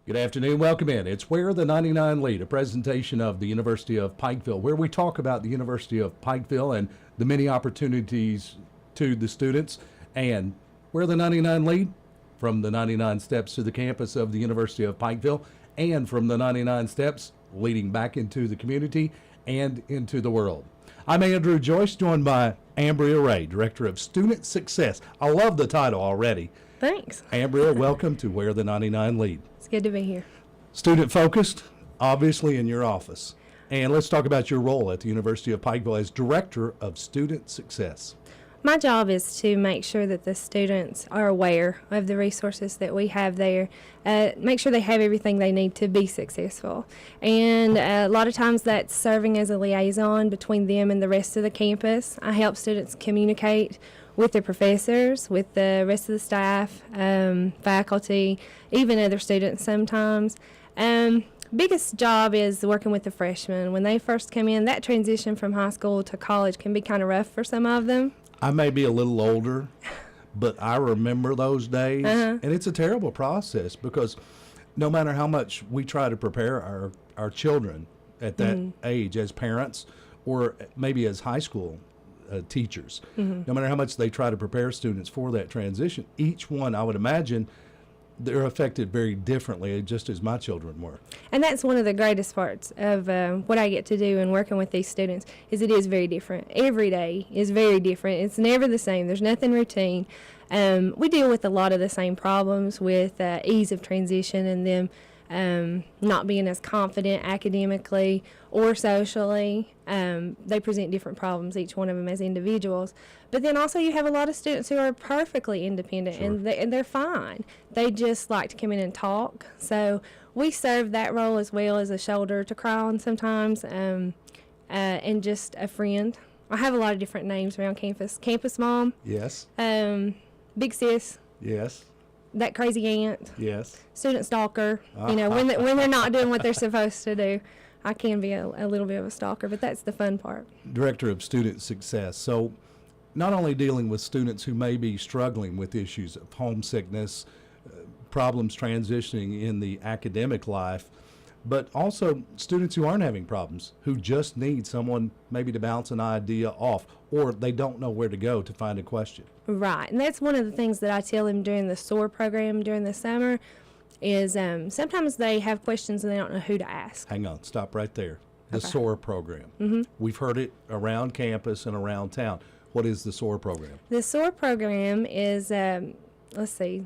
Good afternoon. Welcome in. It's Where the 99 Lead, a presentation of the University of Pikeville, where we talk about the University of Pikeville and the many opportunities to the students. And Where the 99 Lead, from the 99 steps to the campus of the University of Pikeville, and from the 99 steps leading back into the community and into the world. I'm Andrew Joyce, joined by Ambria Ray, Director of Student Success. I love the title already. Thanks. Ambria, welcome to Where the 99 Lead. It's good to be here. Student focused, obviously, in your office. And let's talk about your role at the University of Pikeville as Director of Student Success. My job is to make sure that the students are aware of the resources that we have there, make sure they have everything they need to be successful. And a lot of times that's serving as a liaison between them and the rest of the campus. I help students communicate with their professors, with the rest of the staff, faculty, even other students sometimes. Biggest job is working with the freshmen. When they first come in, that transition from high school to college can be kind of rough for some of them. I may be a little older, but I remember those days. And it's a terrible process because no matter how much we try to prepare our children at that age as parents or maybe as high school teachers, no matter how much they try to prepare students for that transition, each one, I would imagine, they're affected very differently, just as my children were. And that's one of the greatest parts of what I get to do in working with these students is it is very different. Every day is very different. It's never the same. There's nothing routine. We deal with a lot of the same problems with ease of transition and them not being as confident academically or socially. They present different problems, each one of them as individuals. But then also you have a lot of students who are perfectly independent and they're fine. They just like to come in and talk. So we serve that role as well as a shoulder to cry on sometimes and just a friend. I have a lot of different names around campus. Campus mom. Yes. Big sis. Yes. That crazy aunt. Yes. Student stalker. You know, when they're not doing what they're supposed to do. I can be a little bit of a stalker, but that's the fun part. Director of Student Success. So not only dealing with students who may be struggling with issues of homesickness, problems transitioning in the academic life, but also students who aren't having problems, who just need someone maybe to bounce an idea off, or they don't know where to go to find a question. Right, and that's one of the things that I tell them during the SOAR program during the summer is sometimes they have questions and they don't know who to ask. Hang on, stop right there. The SOAR program. We've heard it around campus and around town. What is the SOAR program? The SOAR program is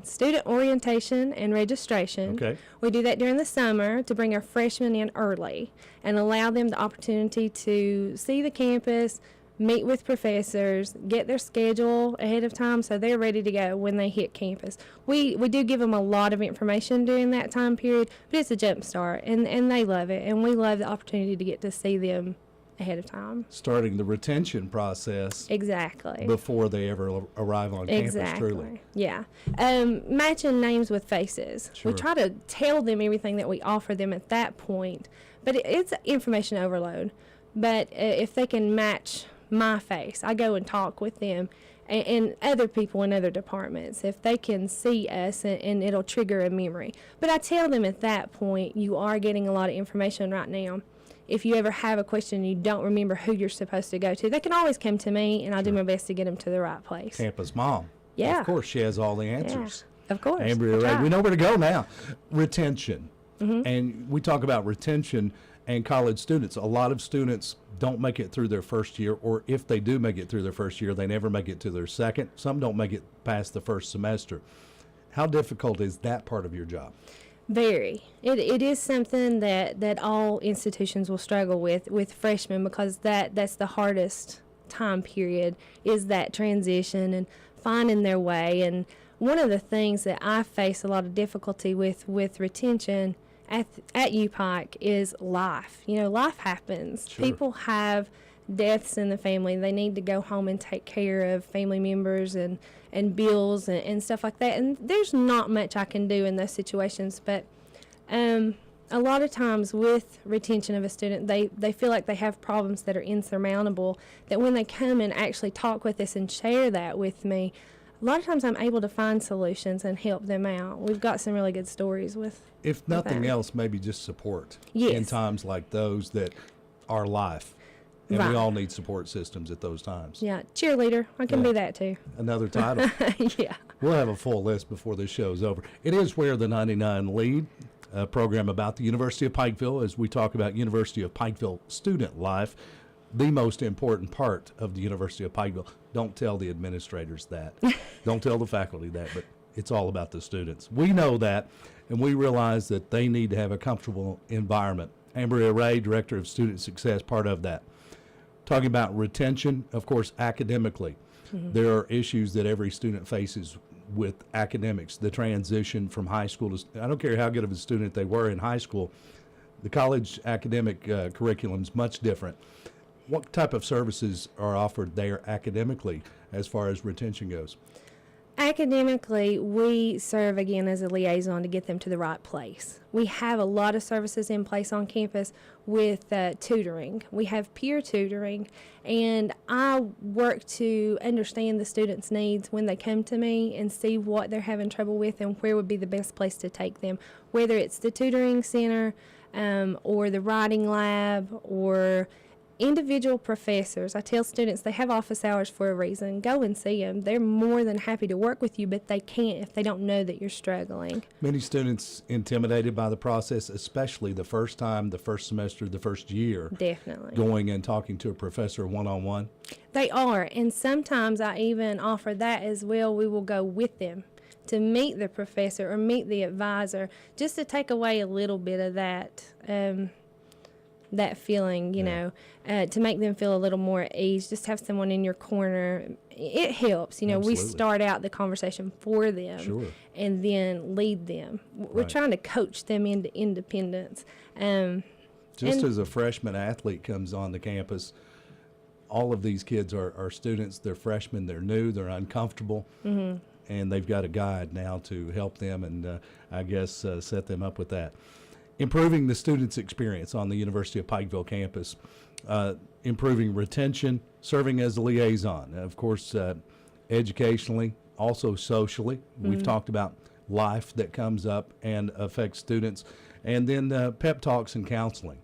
student orientation and registration. Okay. We do that during the summer to bring our freshmen in early and allow them the opportunity to see the campus, meet with professors, get their schedule ahead of time so they're ready to go when they hit campus. We do give them a lot of information during that time period, but it's a jump start, and they love it, and we love the opportunity to get to see them ahead of time. Starting the retention process. Exactly. Before they ever arrive on campus, truly. Yeah. Matching names with faces. Sure. We try to tell them everything that we offer them at that point, but it's information overload. But if they can match my face, I go and talk with them and other people in other departments. If they can see us, and it'll trigger a memory. But I tell them at that point, you are getting a lot of information right now. If you ever have a question and you don't remember who you're supposed to go to, they can always come to me, and I'll do my best to get them to the right place. Campus mom. Yeah. Of course, she has all the answers. Yeah, of course. Ambria Ray, we know where to go now. Retention. And we talk about retention and college students. A lot of students don't make it through their first year, or if they do make it through their first year, they never make it to their second. Some don't make it past the first semester. How difficult is that part of your job? Very. It is something that all institutions will struggle with freshmen, because that's the hardest time period, is that transition and finding their way. And one of the things that I face a lot of difficulty with retention at UPike is life. You know, life happens. Sure. People have deaths in the family. They need to go home and take care of family members and bills and stuff like that. And there's not much I can do in those situations. But a lot of times with retention of a student, they feel like they have problems that are insurmountable, that when they come and actually talk with us and share that with me, a lot of times I'm able to find solutions and help them out. We've got some really good stories with. If nothing that. else, maybe just support Yes. in times like those that are life. And Right. we all need support systems at those times. Yeah, cheerleader. I can Yeah. be that too. Another title. Yeah. We'll have a full list before this show's over. It is Where the 99 Lead, a program about the University of Pikeville as we talk about University of Pikeville student life, the most important part of the University of Pikeville. Don't tell the administrators that. Don't tell the faculty that, but it's all about the students. We know that, and we realize that they need to have a comfortable environment. Ambria Ray, Director of Student Success, part of that. Talking about retention, of course, academically. There are issues that every student faces with academics, the transition from high school to, I don't care how good of a student they were in high school, the college academic curriculum is much different. What type of services are offered there academically as far as retention goes? Academically, we serve again as a liaison to get them to the right place. We have a lot of services in place on campus with tutoring. We have peer tutoring, and I work to understand the students' needs when they come to me and see what they're having trouble with and where would be the best place to take them, whether it's the tutoring center or the writing lab or individual professors. I tell students they have office hours for a reason. Go and see them. They're more than happy to work with you, but they can't if they don't know that you're struggling. Many students intimidated by the process, especially the first time, the first semester, the first year, Definitely. going and talking to a professor one-on-one. They are, and sometimes I even offer that as well. We will go with them to meet the professor or meet the advisor just to take away a little bit of that feeling, you know, to make them feel a little more at ease. Just have someone in your corner. It helps. You know, we Absolutely. start out the conversation for them Sure. and then lead them. We're Right. trying to coach them into independence. Just And- as a freshman athlete comes on the campus, all of these kids are students. They're freshmen. They're new. They're uncomfortable. And they've got a guide now to help them and I guess set them up with that. Improving the students' experience on the University of Pikeville campus, improving retention, serving as a liaison. Of course, educationally, also socially. We've talked about life that comes up and affects students. And then pep talks and counseling.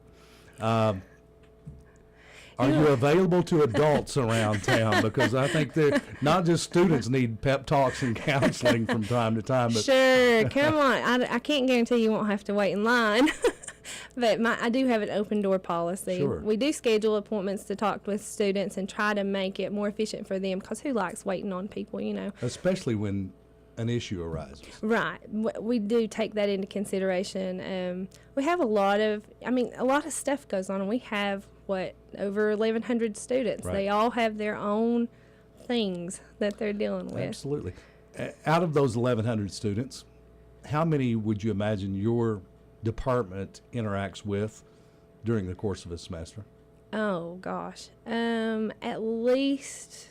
Are you available to adults around town? Because I think that not just students need pep talks and counseling from time to time, but Sure, come on. I can't guarantee you won't have to wait in line. But I do have an open door policy. Sure. We do schedule appointments to talk with students and try to make it more efficient for them, because who likes waiting on people, you know? especially when an issue arises. Right. We do take that into consideration. We have a lot of stuff goes on, and we have, over 1,100 students. Right. They all have their own things that they're dealing with. Absolutely. Out of those 1,100 students, how many would you imagine your department interacts with during the course of a semester? Oh, gosh. At least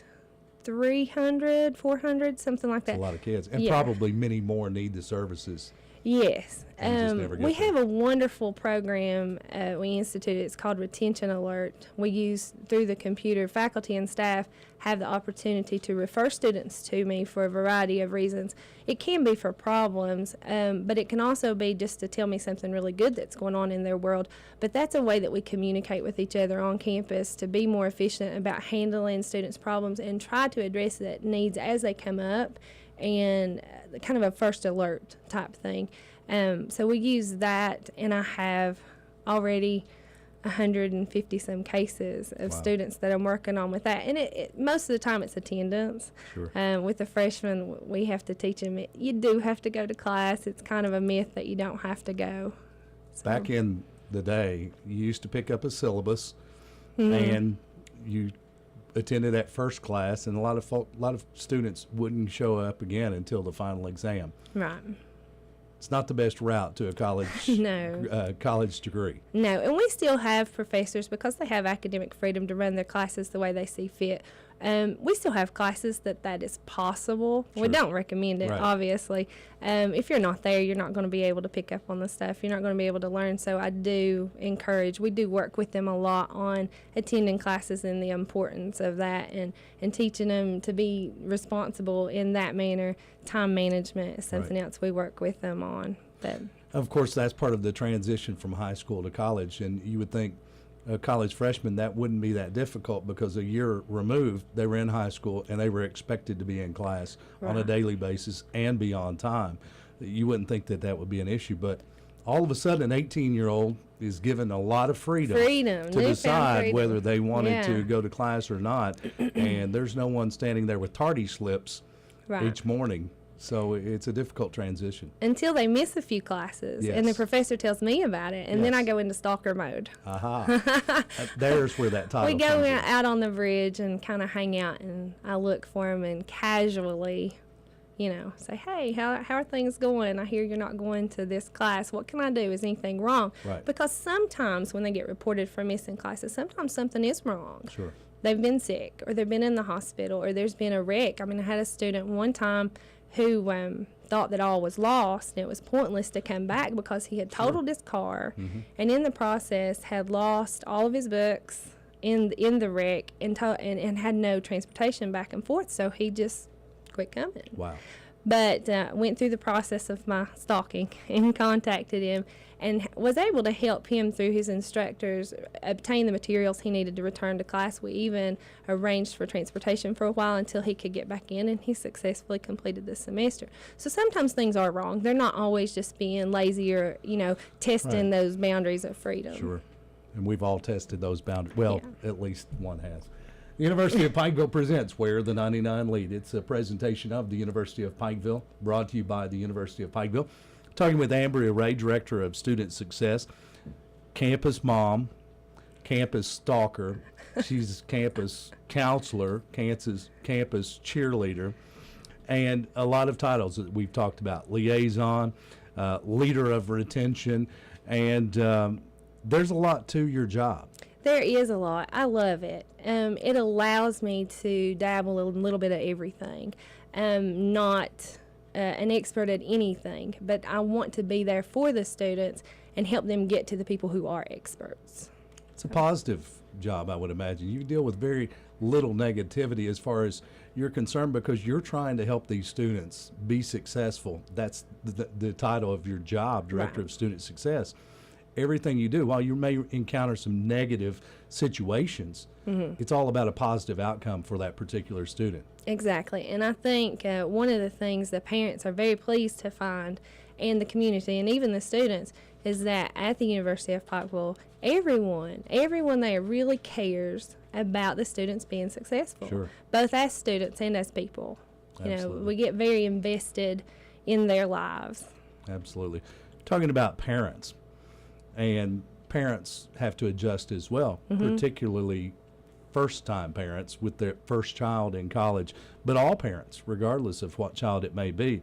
300, 400, something like That's that. a lot of kids. And Yeah. probably many more need the services. Yes. And just never get We there. have a wonderful program we instituted. It's called Retention Alert. We use through the computer. Faculty and staff have the opportunity to refer students to me for a variety of reasons. It can be for problems, but it can also be just to tell me something really good that's going on in their world. But that's a way that we communicate with each other on campus to be more efficient about handling students' problems and try to address that needs as they come up, and kind of a first alert type thing. So we use that, and I have already 150 some cases of Wow. students that I'm working on with that. And most of the time it's attendance. Sure. With the freshmen, we have to teach them, you do have to go to class. It's kind of a myth that you don't have to go. So, Back in the day, you used to pick up a syllabus Mm-hmm. and you attended that first class, and a lot of students wouldn't show up again until the final exam. right. It's not the best route to a college No. college degree. No, and we still have professors, because they have academic freedom to run their classes the way they see fit. We still have classes that is possible. Sure. We don't recommend it, Right. obviously. If you're not there, you're not going to be able to pick up on the stuff. You're not going to be able to learn. So I do encourage, we do work with them a lot on attending classes and the importance of that, and teaching them to be responsible in that manner. Time management is something else we work with them on. But Of course, that's part of the transition from high school to college, and you would think a college freshman that wouldn't be that difficult, because a year removed they were in high school and they were expected to be in class on a Right. daily basis and be on time. You wouldn't think that would be an issue, but all of a sudden an 18-year-old is given a lot of freedom to newfound decide freedom. whether they wanted Yeah. to go to class or not, and there's no one standing there with tardy slips Right. each morning. So it's a difficult transition. Until they miss a few classes, and the Yes. professor tells me about it, and then I Yes. go into stalker mode. Aha. There's where that title We go comes in. out on the bridge and kind of hang out, and I look for them and casually, say, hey, how are things going? I hear you're not going to this class. What can I do? Is anything wrong? Right. Because sometimes when they get reported for missing classes, sometimes something is wrong. Sure. They've been sick, or they've been in the hospital, or there's been a wreck. I mean, I had a student one time who thought that all was lost, and it was pointless to come back because he had totaled his car, and in the process had lost all of his books in the wreck, and had no transportation back and forth, so he just quit coming. Wow. But went through the process of my stalking and contacted him, and was able to help him through his instructors obtain the materials he needed to return to class. We even arranged for transportation for a while until he could get back in, and he successfully completed the semester. So sometimes things are wrong. They're not always just being lazy or, testing Right. those boundaries of freedom. Sure. And we've all tested those boundaries. Well, Yeah. at least one has. The University of Pikeville presents Where the 99 Lead. It's a presentation of the University of Pikeville, brought to you by the University of Pikeville. Talking with Ambria Ray, Director of Student Success, campus mom, campus stalker. She's campus counselor, campus cheerleader, and a lot of titles that we've talked about. Liaison, leader of retention, and there's a lot to your job. There is a lot. I love it. It allows me to dabble a little bit of everything. Not an expert at anything, but I want to be there for the students and help them get to the people who are experts. It's a positive job, I would imagine. You deal with very little negativity as far as you're concerned, because you're trying to help these students be successful. That's the title of your job, Director Right. of Student Success. Everything you do, while you may encounter some negative situations, it's all about a positive outcome for that particular student. Exactly. And I think one of the things the parents are very pleased to find, and the community and even the students, is that at the University of Pikeville, everyone there really cares about the students being successful, Sure. both as students and as people. Absolutely. We get very invested in their lives. Absolutely. Talking about parents, and parents have to adjust as well, particularly first-time parents with their first child in college, but all parents, regardless of what child it may be.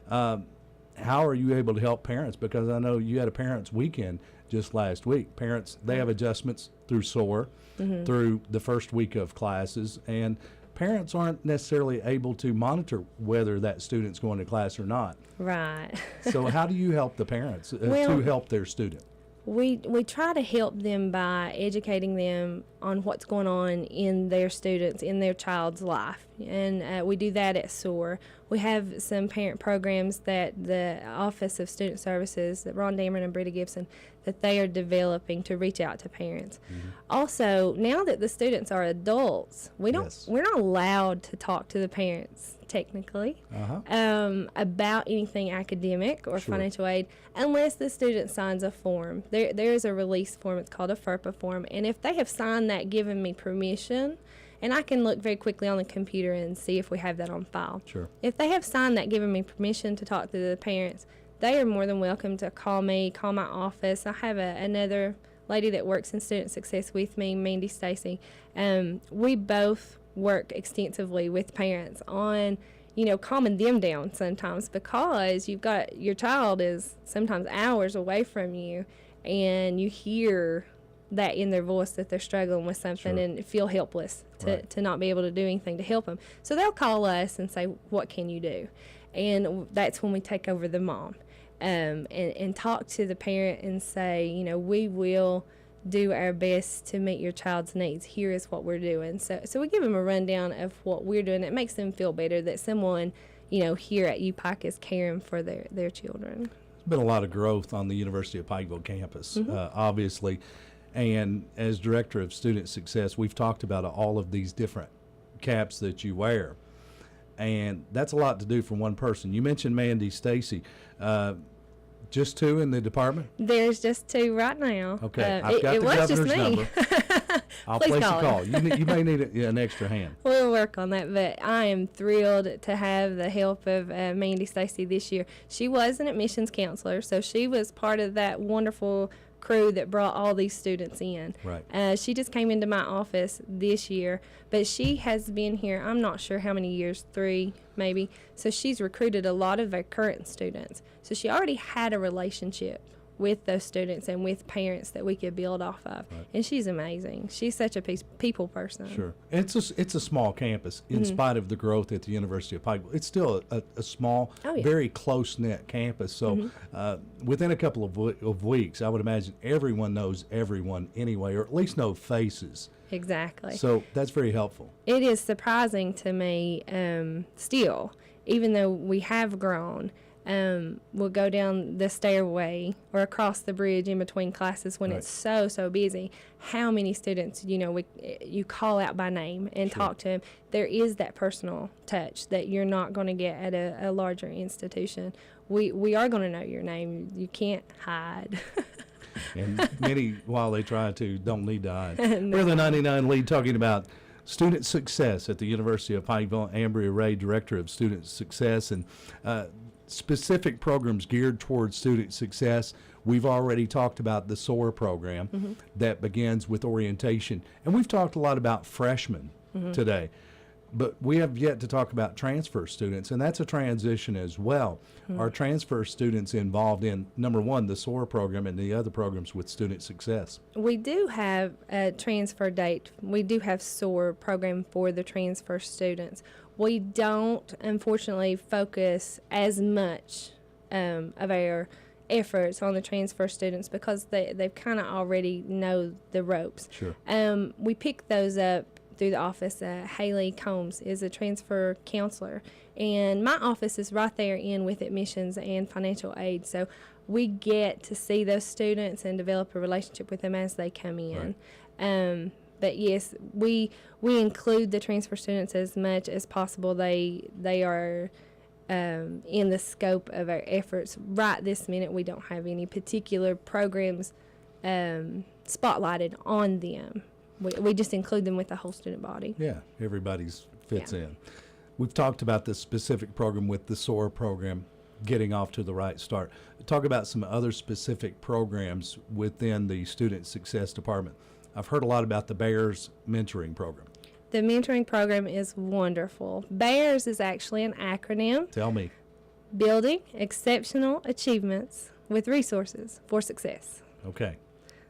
How are you able to help parents? Because I know you had a parents' weekend just last week. Parents, they have adjustments through SOAR, through the first week of classes, and parents aren't necessarily able to monitor whether that student's going to class or not. Right. So how do you help the parents Well, to help their student? We try to help them by educating them on what's going on in their students, in their child's life. And we do that at SOAR. We have some parent programs that the Office of Student Services, that Ron Dameron and Britta Gibson, that they are developing to reach out to parents. Also, now that the students are adults, we're not allowed to talk to the parents technically about anything academic or Sure. financial aid unless the student signs a form. There is a release form. It's called a FERPA form, and if they have signed that, giving me permission, and I can look very quickly on the computer and see if we have that on file. Sure. If they have signed that, giving me permission to talk to the parents, they are more than welcome to call me, call my office. I have another lady that works in student success with me, Mandy Stacy. We both work extensively with parents on, calming them down sometimes, because you've got, your child is sometimes hours away from you, and you hear that in their voice that they're struggling with something Sure. and feel helpless Right. to not be able to do anything to help them. So they'll call us and say, what can you do? And that's when we take over the mom and talk to the parent and say, you know, we will do our best to meet your child's needs. Here is what we're doing. So we give them a rundown of what we're doing. It makes them feel better that someone, you know, here at UPike is caring for their children. There's been a lot of growth on the University of Pikeville campus, obviously. And as Director of Student Success, we've talked about all of these different caps that you wear. And that's a lot to do for one person. You mentioned Mandy Stacy. Just 2 in the department? There's just 2 right now. Okay, I've got it the was just governor's me. number. I'll Please place a call him. call. You may need an extra hand. We'll work on that, but I am thrilled to have the help of Mandy Stacy this year. She was an admissions counselor, so she was part of that wonderful crew that brought all these students in. Right. She just came into my office this year, but she has been here, I'm not sure how many years, 3 maybe. So she's recruited a lot of our current students. So she already had a relationship with those students and with parents that we could build off of. Right. And she's amazing. She's such a people person. Sure. It's a small campus. In spite of the growth at the University of Pikeville, it's still a small, Oh, yeah. very close-knit campus. So within a couple of weeks, I would imagine everyone knows everyone anyway, or at least know faces. Exactly. So that's very helpful. It is surprising to me still, even though we have grown. We'll go down the stairway or across the bridge in between classes when Right. it's so busy. How many students, you know, you call out by name and Sure. talk to them. There is that personal touch that you're not going to get at a larger institution. We are going to know your name. You can't hide. And many, while they try to, don't need to hide. We're the 99 lead talking about student success at the University of Pikeville. Ambria Ray, Director of Student Success, and specific programs geared towards student success. We've already talked about the SOAR program that begins with orientation. And we've talked a lot about freshmen today. But we have yet to talk about transfer students, and that's a transition as well. Are transfer students involved in, number one, the SOAR program and the other programs with student success? We do have a transfer date. We do have SOAR program for the transfer students. We don't, unfortunately, focus as much of our efforts on the transfer students because they've kind of already know the ropes. Sure. We pick those up through the office. Haley Combs is a transfer counselor, and my office is right there in with admissions and financial aid. So we get to see those students and develop a relationship with them as they come in. Right. But yes, we include the transfer students as much as possible. They are in the scope of our efforts. Right this minute, we don't have any particular programs spotlighted on them. We just include them with the whole student body. Yeah, everybody's fits Yeah. in. We've talked about this specific program with the SOAR program getting off to the right start. Talk about some other specific programs within the Student Success Department. I've heard a lot about the Bears mentoring program. The mentoring program is wonderful. BEARS is actually an acronym, Tell me. Building Exceptional Achievements with Resources for Success. Okay.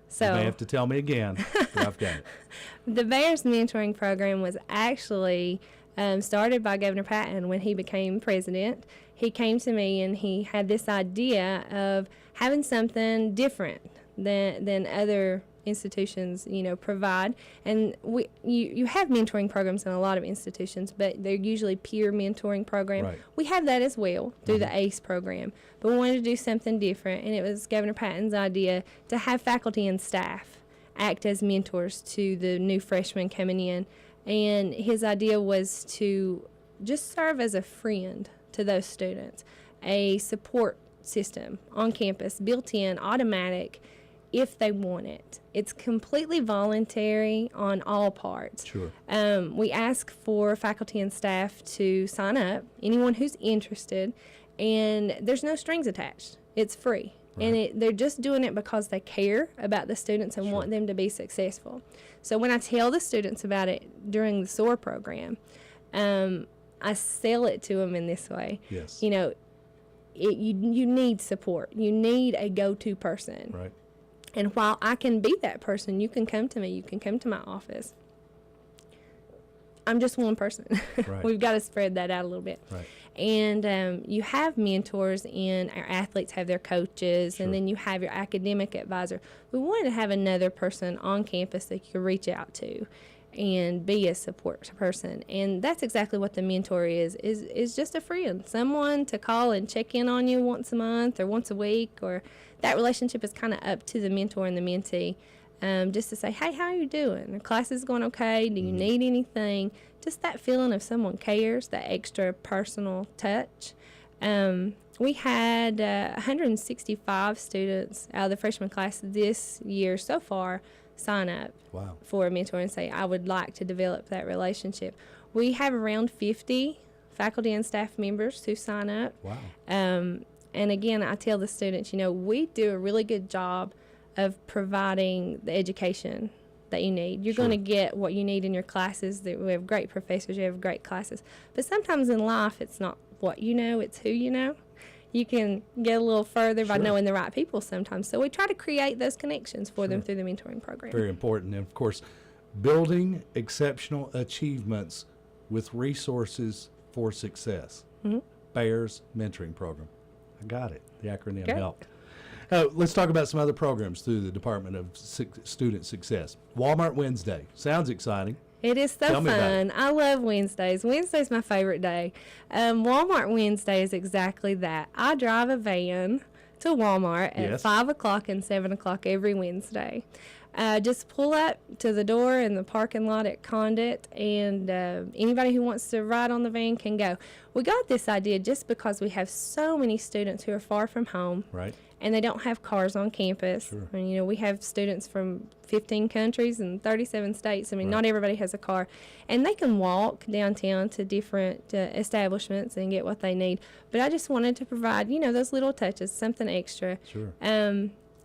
So You may have to tell me again, but I've got it. the BEARS mentoring program was actually started by Governor Patton when he became president. He came to me and he had this idea of having something different than other institutions, you know, provide. And you have mentoring programs in a lot of institutions, but they're usually peer mentoring programs. Right. We have that as well through the ACE program, but we wanted to do something different, and it was Governor Patton's idea to have faculty and staff act as mentors to the new freshmen coming in. And his idea was to just serve as a friend to those students, a support system on campus, built in, automatic, if they want it. It's completely voluntary on all parts. Sure. We ask for faculty and staff to sign up, anyone who's interested, and there's no strings attached. It's free. Right. And they're just doing it because they care about the students and want them to be successful. So when I tell the students about it during the SOAR program, I sell it to them in this way. Yes. You know, you need support. You need a go-to person. Right. And while I can be that person, you can come to me, you can come to my office. I'm just one person. Right. We've got to spread that out a little bit. Right. And you have mentors, and our athletes have their coaches, Sure. and then you have your academic advisor. We wanted to have another person on campus that you could reach out to and be a support person. And that's exactly what the mentor is just a friend, someone to call and check in on you once a month or once a week, or that relationship is kind of up to the mentor and the mentee. Just to say, hey, how are you doing? Are classes going okay? Do you need anything? Just that feeling of someone cares, that extra personal touch. We had 165 students out of the freshman class this year so far sign up Wow. for a mentor and say, I would like to develop that relationship. We have around 50 faculty and staff members who sign up. Wow. And again, I tell the students, we do a really good job of providing the education that you need. You're Sure. going to get what you need in your classes. We have great professors, you have great classes. But sometimes in life, it's not what you know, it's who you know. You can get a little further by Sure. knowing the right people sometimes. So we try to create those connections for them Sure. through the mentoring program. Very important. And of course, building exceptional achievements with resources for success. Mm-hmm. Bears Mentoring Program. I got it. The acronym Good. helped. Let's talk about some other programs through the Department of Student Success. Walmart Wednesday. Sounds exciting. It is so Tell me about fun. I love Wednesdays. Wednesday's my favorite day. Walmart Wednesday is exactly that. I drive a van to Walmart at Yes. 5 o'clock and 7 o'clock every Wednesday. Just pull up to the door in the parking lot at Condit, and anybody who wants to ride on the van can go. We got this idea just because we have so many students who are far from home. Right. And they don't have cars on campus. Sure. I mean, we have students from 15 countries and 37 states. I mean, Right. not everybody has a car. And they can walk downtown to different establishments and get what they need. But I just wanted to provide, those little touches, something extra. Sure.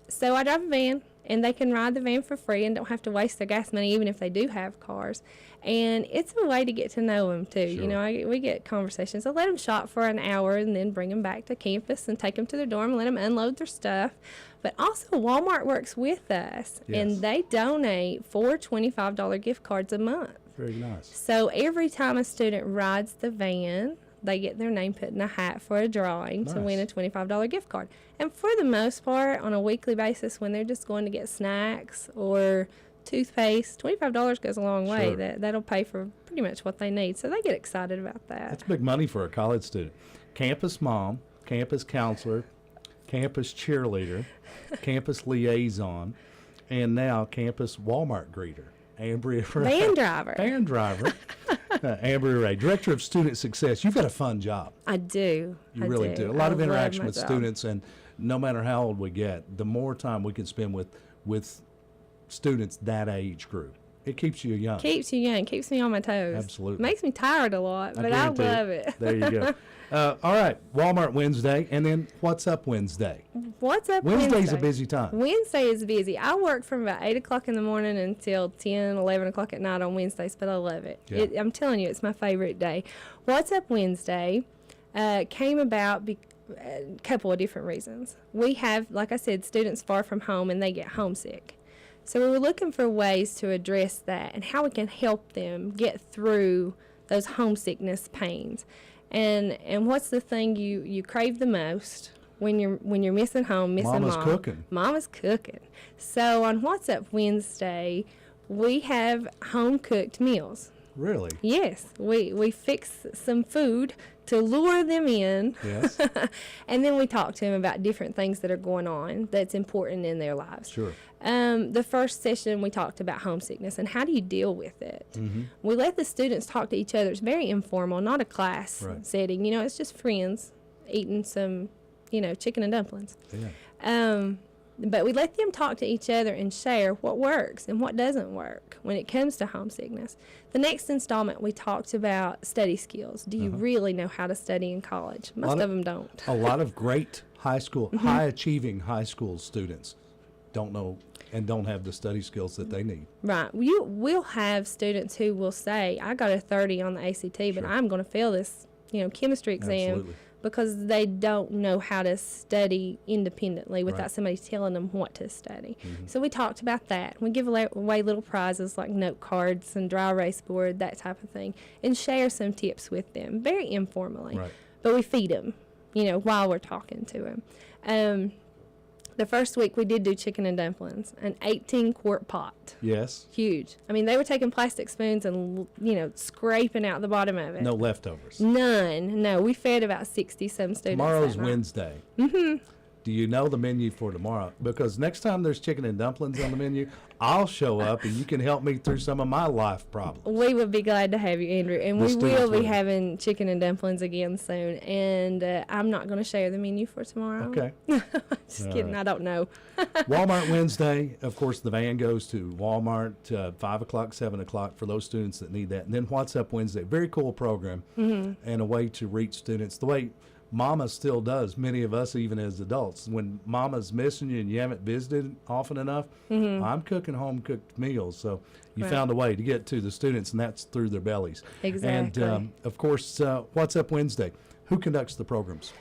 So I drive a van, and they can ride the van for free and don't have to waste their gas money, even if they do have cars. And it's a way to get to know them, too. Sure. We get conversations. So let them shop for an hour and then bring them back to campus and take them to their dorm and let them unload their stuff. But also, Walmart works with us, Yes. and they donate 4 $25 gift cards a month. Very nice. So every time a student rides the van, they get their name put in a hat for a drawing to win a Nice. $25 gift card. And for the most part, on a weekly basis, when they're just going to get snacks or toothpaste, $25 goes a long way. Sure. That'll pay for pretty much what they need. So they get excited about that. That's big money for a college student. Campus mom, campus counselor, campus cheerleader, campus liaison, and now campus Walmart greeter. Ambria Ray. Van driver. Van driver. Ambria Ray, Director of Student Success. You've got a fun job. I do. You I really do. A lot I of love interaction my with job. students, and no matter how old we get, the more time we can spend with students that age group, it keeps you young. Keeps you young, keeps me on my toes. Absolutely. Makes me tired a lot, but I guarantee it. love it. There you go. All right, Walmart Wednesday, and then What's Up Wednesday. What's up Wednesday's Wednesday? a busy time. Wednesday is busy. I work from about 8 o'clock in the morning until 10, 11 o'clock at night on Wednesdays, but I love it. Yeah. I'm telling you, it's my favorite day. What's Up Wednesday came about a couple of different reasons. We have, like I said, students far from home, and they get homesick. So we were looking for ways to address that and how we can help them get through those homesickness pains. And what's the thing you crave the most when you're missing home, missing Mama's mom? cooking. Mama's cooking. So on What's Up Wednesday, we have home cooked meals. Really? Yes, we fix some food to lure them in. Yes. And then we talk to them about different things that are going on that's important in their lives. Sure. The first session we talked about homesickness and how do you deal with it. Mm-hmm. We let the students talk to each other. It's very informal, not a class Right. setting. It's just friends eating some, chicken and dumplings. Yeah. But we let them talk to each other and share what works and what doesn't work when it comes to homesickness. The next installment, we talked about study skills. Do you really know how to study in college? Most of them don't. A lot of great high school, Mm-hmm. high achieving high school students don't know and don't have the study skills that they need. Right. We'll have students who will say, I got a 30 on the ACT, but Sure. I'm going to fail this, chemistry exam Absolutely. because they don't know how to study independently without Right. somebody telling them what to study. So we talked about that. We give away little prizes like note cards and dry erase board, that type of thing, and share some tips with them, very informally. Right. But we feed them, while we're talking to them. The first week we did do chicken and dumplings, an 18-quart pot. Yes. Huge. I mean, they were taking plastic spoons and, scraping out the bottom of it. No leftovers. None. No, we fed about 60-some students. Tomorrow's that night. Wednesday. Mm-hmm. Do you know the menu for tomorrow? Because next time there's chicken and dumplings on the menu, I'll show up and you can help me through some of my life problems. We would be glad to have you, Andrew. And The we students will be will. having chicken and dumplings again soon. And I'm not going to share the menu for tomorrow. Okay. Just kidding. right. I don't know. Walmart Wednesday, of course, the van goes to Walmart 5 o'clock, 7 o'clock for those students that need that. And then What's Up Wednesday, very cool program and a way to reach students the way Mama still does, many of us even as adults. When Mama's missing you and you haven't visited often enough, I'm cooking home-cooked meals. So you Right. found a way to get to the students, and that's through their bellies. Exactly. And, of course, What's Up Wednesday? Who conducts the programs?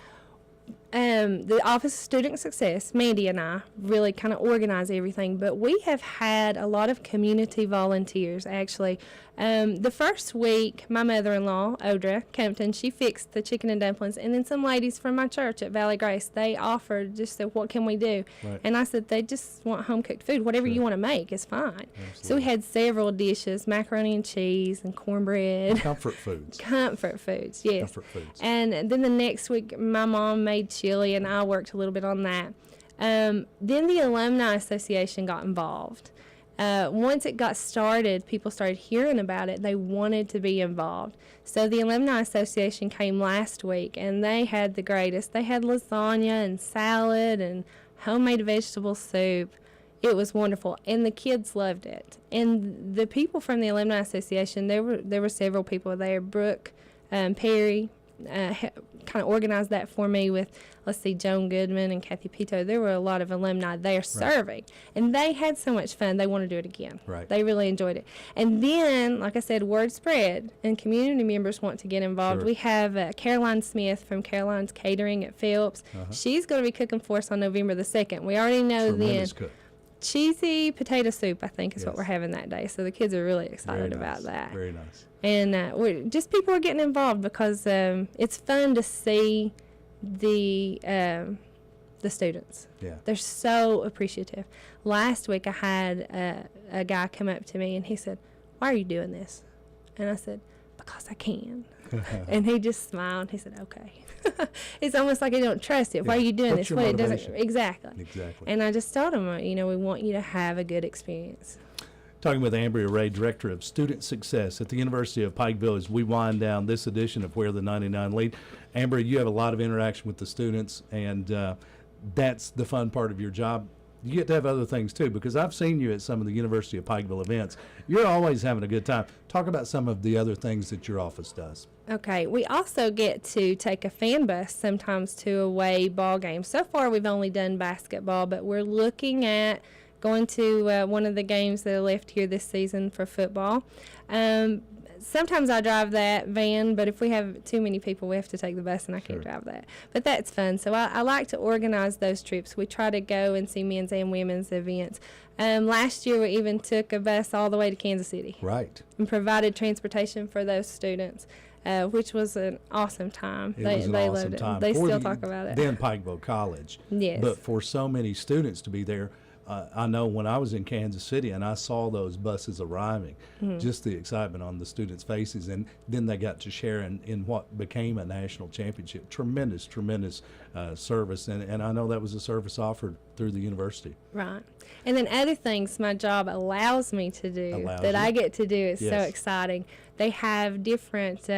The Office of Student Success, Mandy and I, really kind of organize everything, but we have had a lot of community volunteers, actually. The first week, my mother-in-law, Audra Kempton, she fixed the chicken and dumplings, and then some ladies from my church at Valley Grace, they offered, just said, what can we do? Right. And I said, they just want home-cooked food. Whatever you want to make is fine. So we had several dishes, macaroni and cheese and cornbread. Comfort foods. Comfort foods, yes. Comfort foods. And then the next week, my mom made chili, and I worked a little bit on that. Then the Alumni Association got involved. Once it got started, people started hearing about it. They wanted to be involved. So the Alumni Association came last week, and they had the greatest. They had lasagna and salad and homemade vegetable soup. It was wonderful, and the kids loved it. And the people from the Alumni Association, there were several people there. Brooke, Perry, kind of organized that for me with, Joan Goodman and Kathy Pito. There were a lot of alumni there serving, and they had so much fun. They want to do it again. Right. They really enjoyed it. And then, like I said, word spread, and community members want to get involved. Sure. We have Caroline Smith from Caroline's Catering at Phelps. She's going to be cooking for us on November the 2nd. We already know Tremendous then. cook. Cheesy potato soup, I think, is what Yes. we're having that day. So the kids are really excited Very about nice. that. Very nice. And people are getting involved because it's fun to see the students. Yeah. They're so appreciative. Last week I had a guy come up to me and he said, "Why are you doing this?" And I said, "Because I can." And he just smiled. He said, "Okay." It's almost like he don't trust it. Why are you doing What's this? your What it doesn't motivation? exactly. Exactly. And I just told him, we want you to have a good experience. Talking with Ambria Ray, Director of Student Success at the University of Pikeville, as we wind down this edition of Where the 99 Lead. Ambria, you have a lot of interaction with the students, and that's the fun part of your job. You get to have other things too, because I've seen you at some of the University of Pikeville events. You're always having a good time. Talk about some of the other things that your office does. Okay, we also get to take a fan bus sometimes to away ball games. So far, we've only done basketball, but we're looking at going to one of the games that are left here this season for football. Sometimes I drive that van, but if we have too many people, we have to take the bus, and I can't drive that. But that's fun. So I like to organize those trips. We try to go and see men's and women's events. Last year, we even took a bus all the way to Kansas City Right. and provided transportation for those students, which was an awesome time. It They was an loved awesome it. time. They For still the- talk about it. Then Pikeville College. Yes. But for so many students to be there, I know when I was in Kansas City and I saw those buses arriving, just the excitement on the students' faces, and then they got to share in what became a national championship. Tremendous service, and I know that was a service offered through the university. Right. And then other things my job allows me to do Allows that you. I get to do is so Yes. exciting. They have different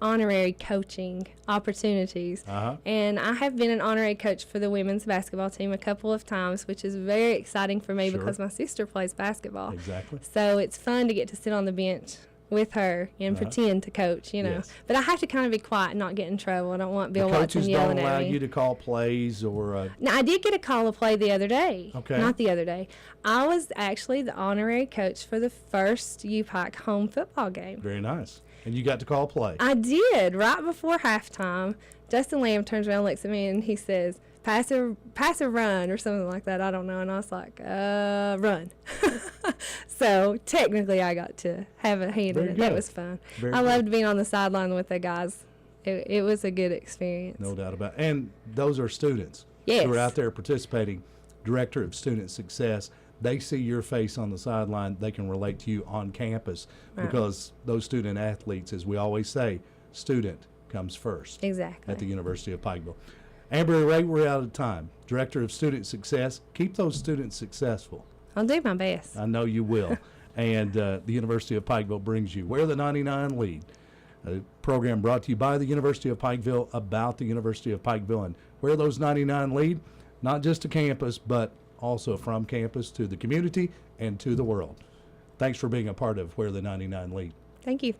honorary coaching opportunities. And I have been an honorary coach for the women's basketball team a couple of times, which is very exciting for me Sure. because my sister plays basketball. Exactly. So it's fun to get to sit on the bench with her and pretend to coach, you know. Yes. But I have to kind of be quiet and not get in trouble. I don't want The Bill Watson coaches don't yelling allow at me. you to call plays or Now, I did get a call to play the other day. Okay. Not the other day. I was actually the honorary coach for the first U-Pike home football game. very nice. And you got to call play. I did. Right before halftime, Justin Lamb turns around and looks at me and he says, pass a run or something like that. I don't know. And I was like, run. So technically I got to have a hand Very in it. good. That was fun. Very I good. loved being on the sideline with the guys. It was a good experience. No doubt about it. And those are students Yes. who are out there participating. Director of Student Success, they see your face on the sideline. They can relate to you on campus because those student athletes, as we always say, student comes first Exactly. at the University of Pikeville. Ambria Ray, we're out of time. Director of Student Success, keep those students successful. I'll do my best. I know you will. And the University of Pikeville brings you Where the 99 Lead, a program brought to you by the University of Pikeville about the University of Pikeville and where those 99 lead, not just to campus, but also from campus to the community and to the world. Thanks for being a part of Where the 99 Lead. Thank you.